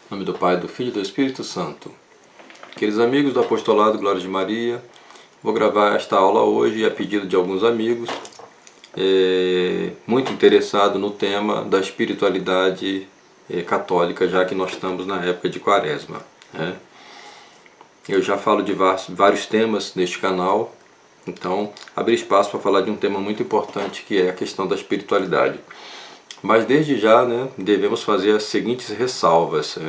Em nome do Pai, do Filho e do Espírito Santo. Queridos amigos do Apostolado Glória de Maria, vou gravar esta aula hoje a pedido de alguns amigos, muito interessado no tema da espiritualidade católica, já que nós estamos na época de Quaresma. Eu já falo de vários temas neste canal, então abri espaço para falar de um tema muito importante, que é a questão da espiritualidade. Mas desde já, devemos fazer as seguintes ressalvas,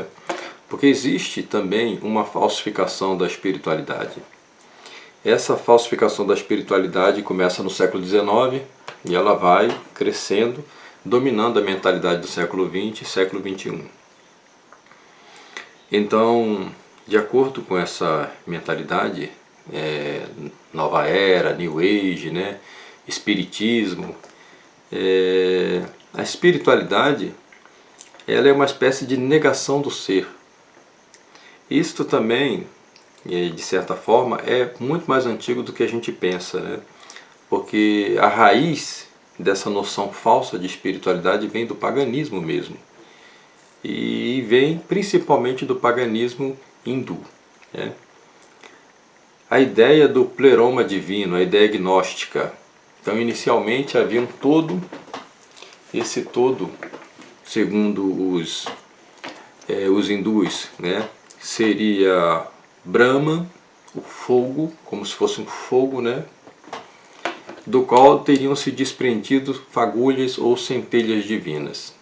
porque existe também uma falsificação da espiritualidade. Essa falsificação da espiritualidade começa no século XIX e ela vai crescendo, dominando a mentalidade do século XX e século XXI. Então, de acordo com essa mentalidade, nova era, New Age, espiritismo, a espiritualidade ela é uma espécie de negação do ser. Isto também, de certa forma, é muito mais antigo do que a gente pensa, porque a raiz dessa noção falsa de espiritualidade vem do paganismo mesmo, e vem principalmente do paganismo hindu. A ideia do pleroma divino, a ideia gnóstica. Então, inicialmente havia um todo, esse todo, segundo os hindus, seria Brahma, o fogo, como se fosse um fogo, do qual teriam se desprendido fagulhas ou centelhas divinas,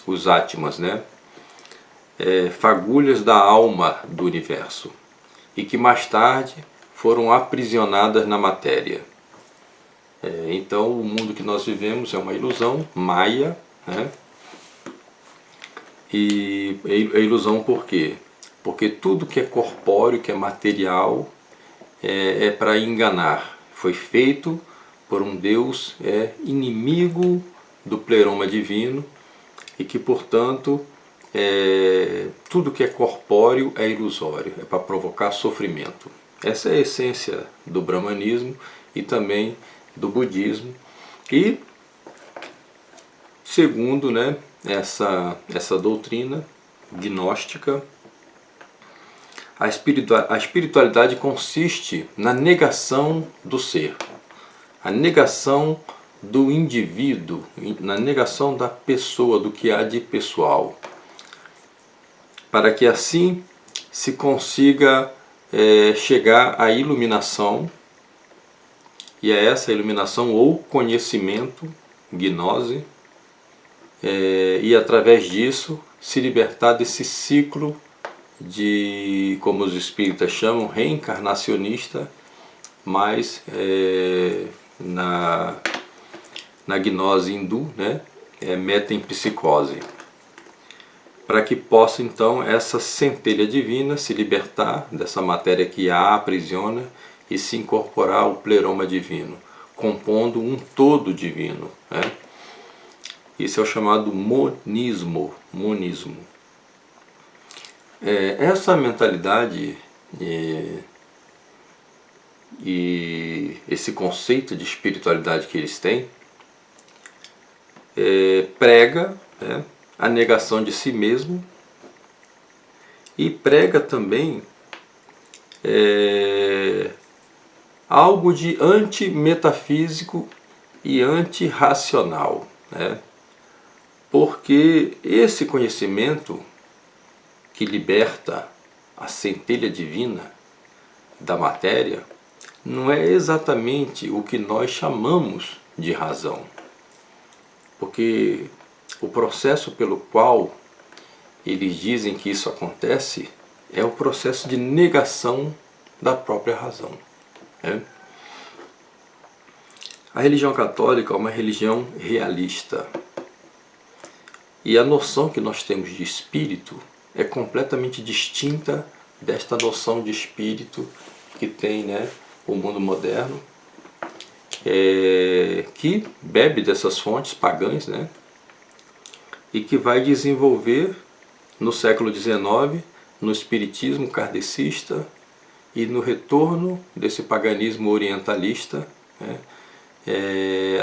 os Atmas, fagulhas da alma do universo, e que mais tarde foram aprisionadas na matéria. Então o mundo que nós vivemos é uma ilusão, Maya, e a ilusão por quê? Porque tudo que é corpóreo, que é material, é para enganar. Foi feito por um Deus inimigo do pleroma divino e que, portanto, tudo que é corpóreo é ilusório, é para provocar sofrimento. Essa é a essência do brahmanismo e também do budismo. E, segundo essa doutrina gnóstica, a espiritualidade consiste na negação do ser, a negação do indivíduo, na negação da pessoa, do que há de pessoal, para que assim se consiga chegar à iluminação, e a essa iluminação ou conhecimento, gnose, e através disso se libertar desse ciclo de, como os espíritas chamam, reencarnacionista, mas na gnose hindu, metempsicose, para que possa então essa centelha divina se libertar dessa matéria que a aprisiona e se incorporar ao pleroma divino, compondo um todo divino. Isso é o chamado monismo. Essa mentalidade e esse conceito de espiritualidade que eles têm prega a negação de si mesmo e prega também algo de anti-metafísico e anti-racional, porque esse conhecimento que liberta a centelha divina da matéria não é exatamente o que nós chamamos de razão, porque o processo pelo qual eles dizem que isso acontece é o processo de negação da própria razão. A religião católica é uma religião realista, e a noção que nós temos de espírito é completamente distinta desta noção de espírito que tem o mundo moderno, que bebe dessas fontes pagãs, e que vai desenvolver no século XIX, no espiritismo kardecista e no retorno desse paganismo orientalista,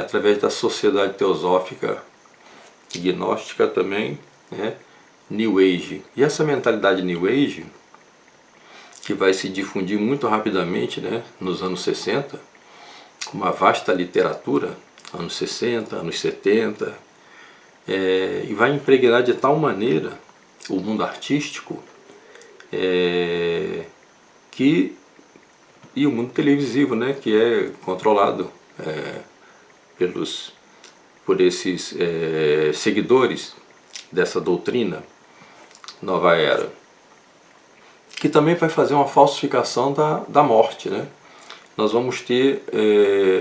através da sociedade teosófica gnóstica também, New Age. E essa mentalidade New Age, que vai se difundir muito rapidamente, né, nos anos 60, com uma vasta literatura, anos 60, anos 70, e vai impregnar de tal maneira o mundo artístico e o mundo televisivo, né, que é controlado por esses seguidores dessa doutrina Nova Era, que também vai fazer uma falsificação da morte, né? Nós vamos ter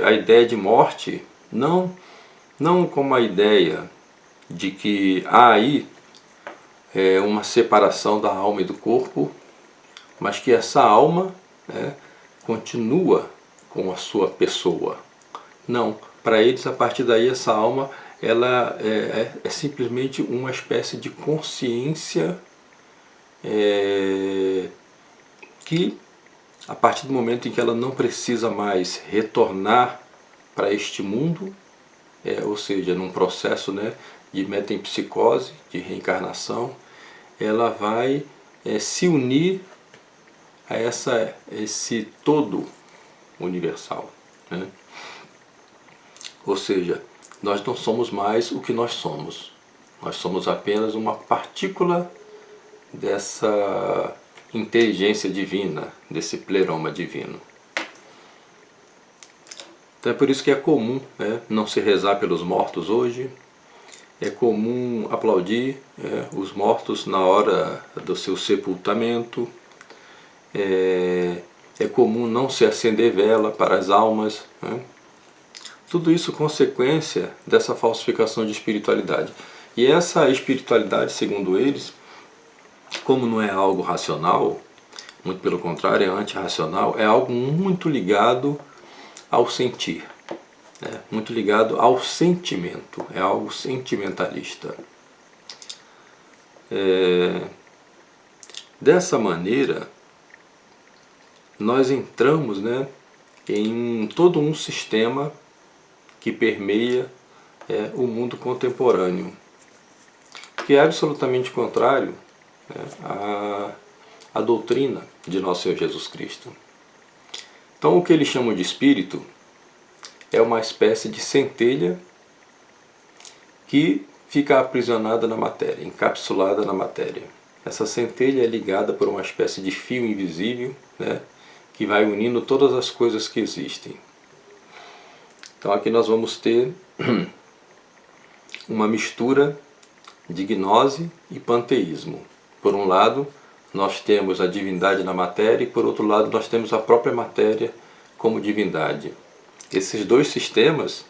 a ideia de morte não como a ideia de que há aí uma separação da alma e do corpo, mas que essa alma continua com a sua pessoa. Não, para eles, a partir daí, essa alma ela é simplesmente uma espécie de consciência que, a partir do momento em que ela não precisa mais retornar para este mundo, ou seja, num processo, né, de metempsicose, de reencarnação, ela vai se unir a esse todo universal, né? Ou seja, nós não somos mais o que nós somos. Nós somos apenas uma partícula dessa inteligência divina, desse pleroma divino. Então é por isso que é comum, né, não se rezar pelos mortos hoje. É comum aplaudir os mortos na hora do seu sepultamento. É comum não se acender vela para as almas, né? Tudo isso consequência dessa falsificação de espiritualidade. E essa espiritualidade, segundo eles, como não é algo racional, muito pelo contrário, é antirracional, é algo muito ligado ao sentir, né? Muito ligado ao sentimento, é algo sentimentalista. Dessa maneira, nós entramos, né, em todo um sistema que permeia o mundo contemporâneo, que é absolutamente contrário, né, à doutrina de nosso Senhor Jesus Cristo. Então, o que eles chamam de espírito é uma espécie de centelha que fica aprisionada na matéria, encapsulada na matéria. Essa centelha é ligada por uma espécie de fio invisível, né, que vai unindo todas as coisas que existem. Então aqui nós vamos ter uma mistura de gnose e panteísmo. Por um lado, nós temos a divindade na matéria e por outro lado nós temos a própria matéria como divindade. Esses dois sistemas,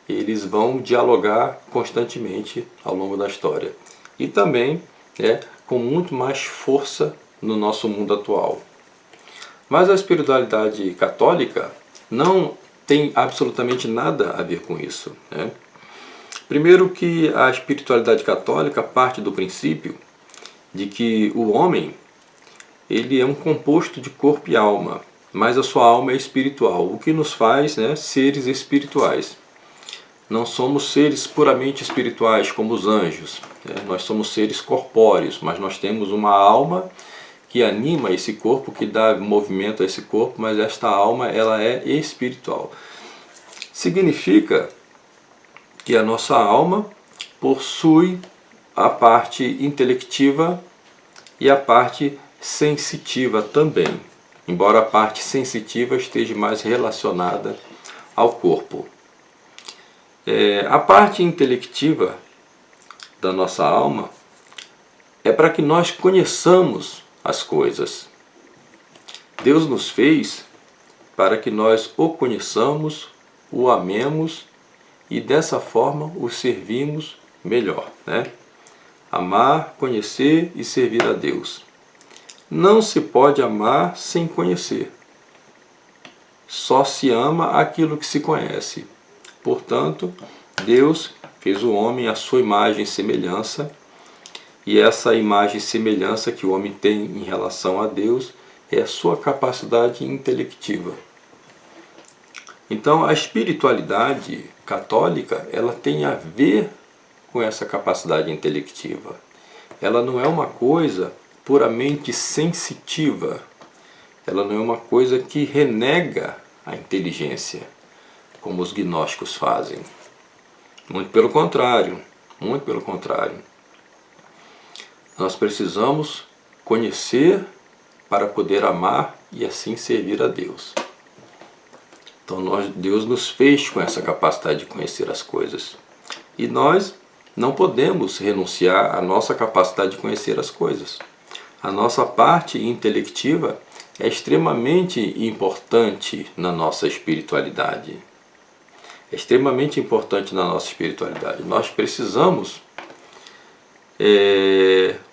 eles vão dialogar constantemente ao longo da história. E também com muito mais força no nosso mundo atual. Mas a espiritualidade católica não tem absolutamente nada a ver com isso, né? Primeiro que a espiritualidade católica parte do princípio de que o homem ele é um composto de corpo e alma, mas a sua alma é espiritual, o que nos faz, né, seres espirituais. Não somos seres puramente espirituais como os anjos, né? Nós somos seres corpóreos, mas nós temos uma alma que anima esse corpo, que dá movimento a esse corpo, mas esta alma ela é espiritual. Significa que a nossa alma possui a parte intelectiva e a parte sensitiva também, embora a parte sensitiva esteja mais relacionada ao corpo. A parte intelectiva da nossa alma é para que nós conheçamos as coisas. Deus nos fez para que nós o conheçamos, o amemos e dessa forma o servimos melhor, né? Amar, conhecer e servir a Deus. Não se pode amar sem conhecer. Só se ama aquilo que se conhece. Portanto, Deus fez o homem à sua imagem e semelhança, e essa imagem e semelhança que o homem tem em relação a Deus é a sua capacidade intelectiva. Então, a espiritualidade católica ela tem a ver com essa capacidade intelectiva. ela não é uma coisa puramente sensitiva, ela não é uma coisa que renega a inteligência, como os gnósticos fazem. Muito pelo contrário, muito pelo contrário. Nós precisamos conhecer para poder amar e assim servir a Deus. Então Deus nos fez com essa capacidade de conhecer as coisas. E nós não podemos renunciar à nossa capacidade de conhecer as coisas. A nossa parte intelectiva é extremamente importante na nossa espiritualidade. É extremamente importante na nossa espiritualidade. Nós precisamos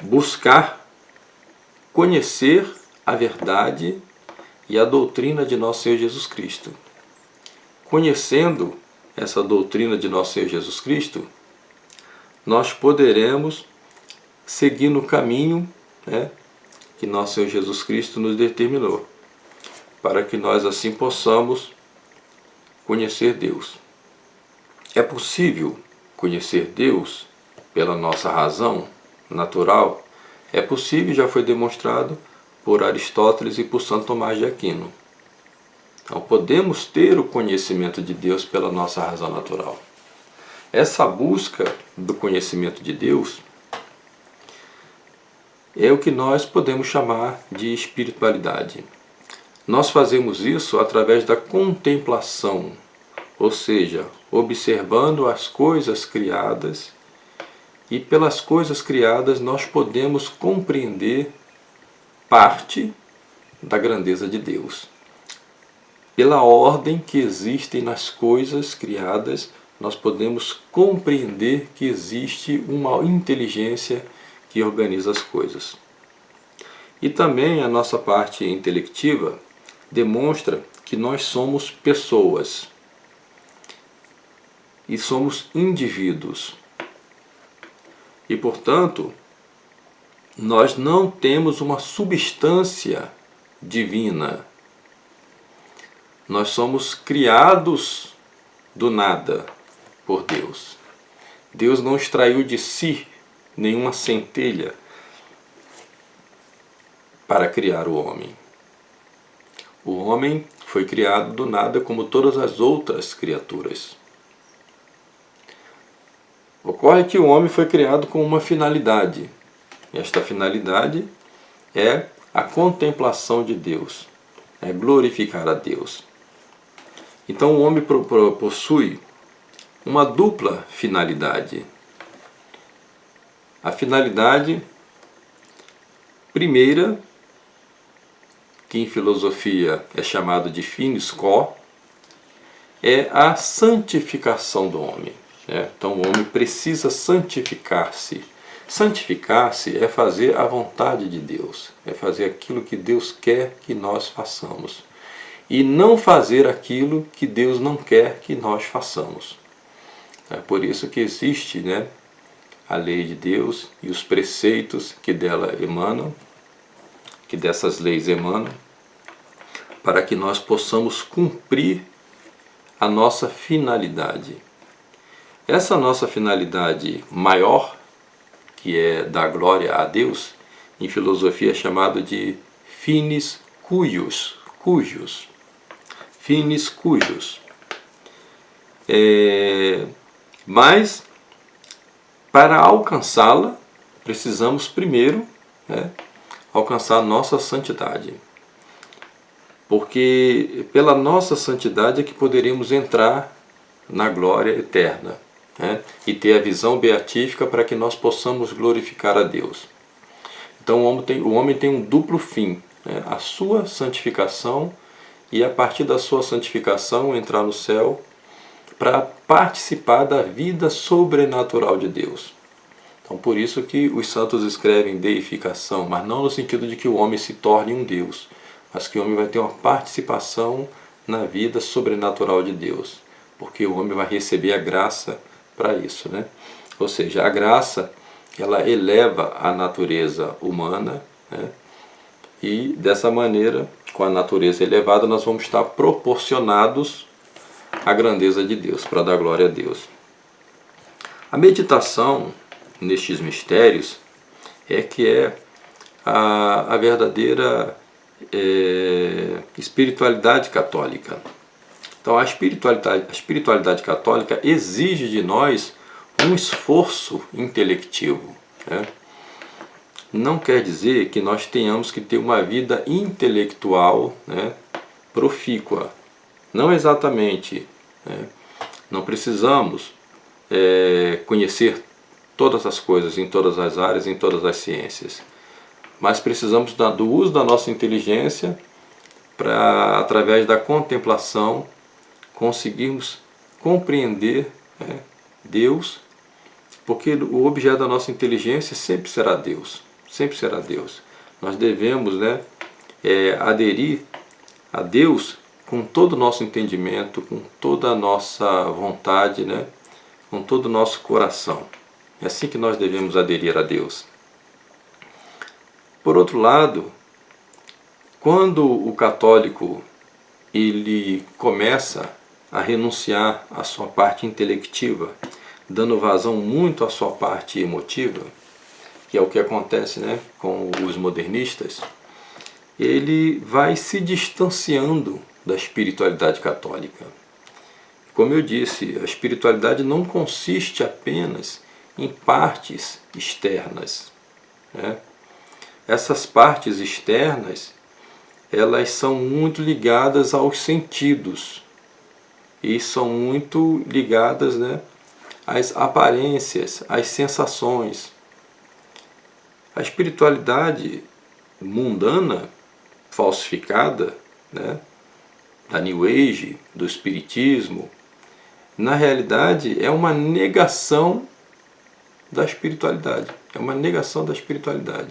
buscar conhecer a verdade e a doutrina de nosso Senhor Jesus Cristo. Conhecendo essa doutrina de nosso Senhor Jesus Cristo, nós poderemos seguir no caminho, que nosso Senhor Jesus Cristo nos determinou, para que nós assim possamos conhecer Deus. É possível conhecer Deus pela nossa razão natural? É possível, já foi demonstrado por Aristóteles e por Santo Tomás de Aquino. Então podemos ter o conhecimento de Deus pela nossa razão natural. Essa busca do conhecimento de Deus é o que nós podemos chamar de espiritualidade. Nós fazemos isso através da contemplação, ou seja, observando as coisas criadas, e pelas coisas criadas nós podemos compreender parte da grandeza de Deus. Pela ordem que existem nas coisas criadas, nós podemos compreender que existe uma inteligência que organiza as coisas. E também a nossa parte intelectiva demonstra que nós somos pessoas e somos indivíduos. E, portanto, nós não temos uma substância divina. Nós somos criados do nada por Deus. Deus não extraiu de si nenhuma centelha para criar o homem. O homem foi criado do nada como todas as outras criaturas. Ocorre que o homem foi criado com uma finalidade. Esta finalidade é a contemplação de Deus, é glorificar a Deus. Então o homem possui uma dupla finalidade. A finalidade primeira, que em filosofia é chamado de finis quo, é a santificação do homem. Então o homem precisa santificar-se. Santificar-se é fazer a vontade de Deus, é fazer aquilo que Deus quer que nós façamos. E não fazer aquilo que Deus não quer que nós façamos. É por isso que existe, a lei de Deus e os preceitos que dela emanam, que dessas leis emanam, para que nós possamos cumprir a nossa finalidade. Essa nossa finalidade maior, que é dar glória a Deus, em filosofia é chamado de finis cuius. Finis cuius. Mas, para alcançá-la, precisamos primeiro alcançar a nossa santidade. Porque pela nossa santidade é que poderemos entrar na glória eterna, e ter a visão beatífica para que nós possamos glorificar a Deus. Então o homem tem um duplo fim, a sua santificação e a partir da sua santificação entrar no céu para participar da vida sobrenatural de Deus. Então por isso que os santos escrevem deificação, mas não no sentido de que o homem se torne um Deus, mas que o homem vai ter uma participação na vida sobrenatural de Deus, porque o homem vai receber a graça para isso, Ou seja, a graça, ela eleva a natureza humana, e dessa maneira, com a natureza elevada, nós vamos estar proporcionados à grandeza de Deus, para dar glória a Deus. A meditação nestes mistérios que é a verdadeira espiritualidade católica. Então a espiritualidade católica exige de nós um esforço intelectivo, né? Não quer dizer que nós tenhamos que ter uma vida intelectual, né, profícua. Não exatamente, né? Não precisamos conhecer todas as coisas em todas as áreas, em todas as ciências. Mas precisamos do uso da nossa inteligência para, através da contemplação, conseguirmos compreender, né, Deus, porque o objeto da nossa inteligência sempre será Deus. Sempre será Deus. Nós devemos, né, aderir a Deus com todo o nosso entendimento, com toda a nossa vontade, né, com todo o nosso coração. É assim que nós devemos aderir a Deus. Por outro lado, quando o católico ele começa a renunciar à sua parte intelectiva, dando vazão muito à sua parte emotiva, que é o que acontece, né, com os modernistas, ele vai se distanciando da espiritualidade católica. Como eu disse, a espiritualidade não consiste apenas em partes externas, né? Essas partes externas, elas são muito ligadas aos sentidos e são muito ligadas, né, às aparências, às sensações. A espiritualidade mundana, falsificada, né, da New Age, do Espiritismo, na realidade é uma negação da espiritualidade. É uma negação da espiritualidade.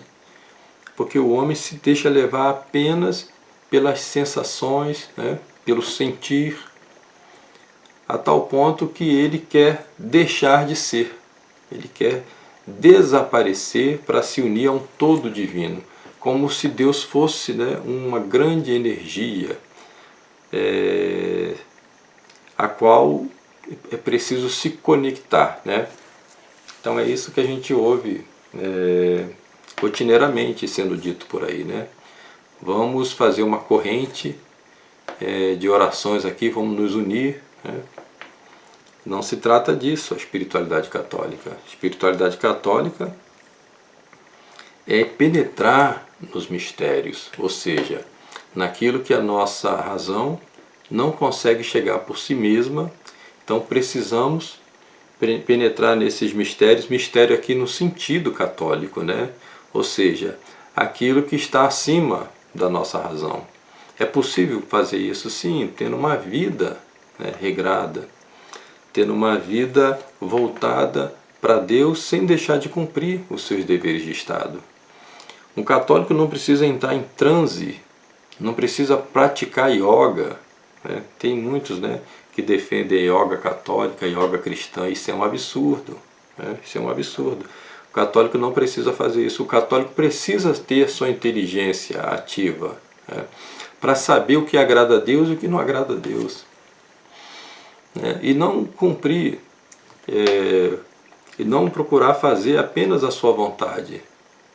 Porque o homem se deixa levar apenas pelas sensações, né, pelo sentir, a tal ponto que ele quer deixar de ser. Ele quer desaparecer para se unir a um todo divino, como se Deus fosse, né, uma grande energia a qual é preciso se conectar, né? Então é isso que a gente ouve rotineiramente sendo dito por aí, né? Vamos fazer uma corrente de orações aqui, vamos nos unir, né? Não se trata disso, a espiritualidade católica. A espiritualidade católica é penetrar nos mistérios, ou seja, naquilo que a nossa razão não consegue chegar por si mesma. Então precisamos penetrar nesses mistérios, mistério aqui no sentido católico, né? Ou seja, aquilo que está acima da nossa razão. É possível fazer isso, sim, tendo uma vida, né, regrada, tendo uma vida voltada para Deus sem deixar de cumprir os seus deveres de Estado. Um católico não precisa entrar em transe, não precisa praticar yoga, né? Tem muitos, né, que defendem yoga católica, yoga cristã. Isso é um absurdo, né? Isso é um absurdo. O católico não precisa fazer isso. O católico precisa ter sua inteligência ativa, né, para saber o que agrada a Deus e o que não agrada a Deus, né? E não cumprir, e não procurar fazer apenas a sua vontade,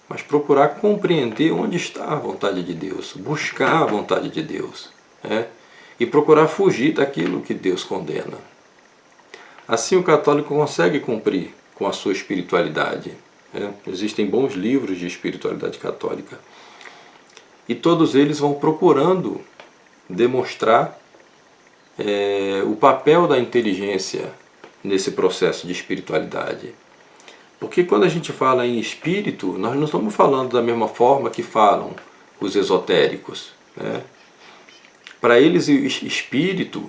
mas procurar compreender onde está a vontade de Deus, buscar a vontade de Deus, né? E procurar fugir daquilo que Deus condena. Assim o católico consegue cumprir com a sua espiritualidade, né? Existem bons livros de espiritualidade católica e todos eles vão procurando demonstrar o papel da inteligência nesse processo de espiritualidade. Porque quando a gente fala em espírito, nós não estamos falando da mesma forma que falam os esotéricos, né? Para eles, espírito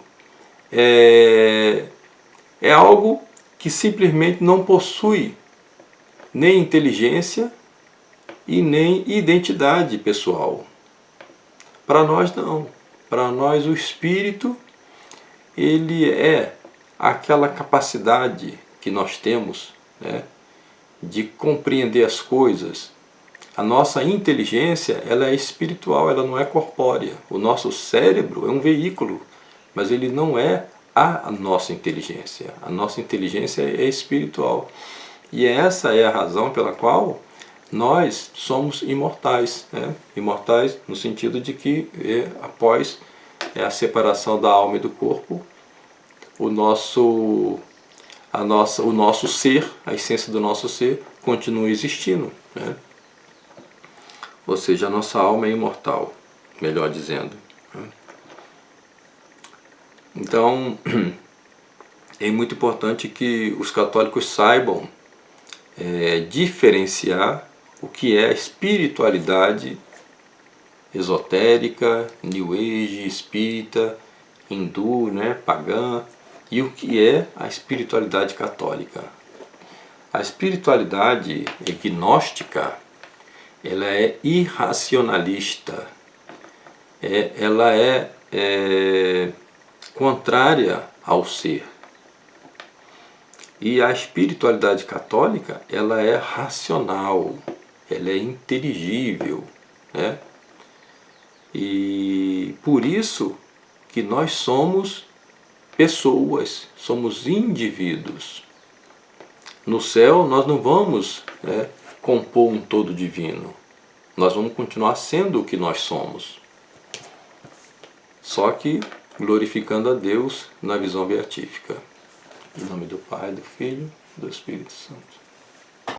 é algo que simplesmente não possui nem inteligência e nem identidade pessoal. Para nós não. Para nós o espírito, ele é aquela capacidade que nós temos, né, de compreender as coisas. A nossa inteligência, ela é espiritual, ela não é corpórea. O nosso cérebro é um veículo, mas ele não é a nossa inteligência. A nossa inteligência é espiritual. E essa é a razão pela qual nós somos imortais, né? Imortais no sentido de que após a separação da alma e do corpo, o nosso ser, a essência do nosso ser, continua existindo, né? Ou seja, a nossa alma é imortal, melhor dizendo. Então, é muito importante que os católicos saibam diferenciar o que é a espiritualidade esotérica, New Age, espírita, hindu, né, pagã, e o que é a espiritualidade católica. A espiritualidade gnóstica, ela é irracionalista, ela é contrária ao ser. E a espiritualidade católica, ela é racional, ela é inteligível, né? E por isso que nós somos pessoas, somos indivíduos. No céu nós não vamos compor um todo divino, nós vamos continuar sendo o que nós somos, só que glorificando a Deus na visão beatífica. Em nome do Pai, do Filho e do Espírito Santo.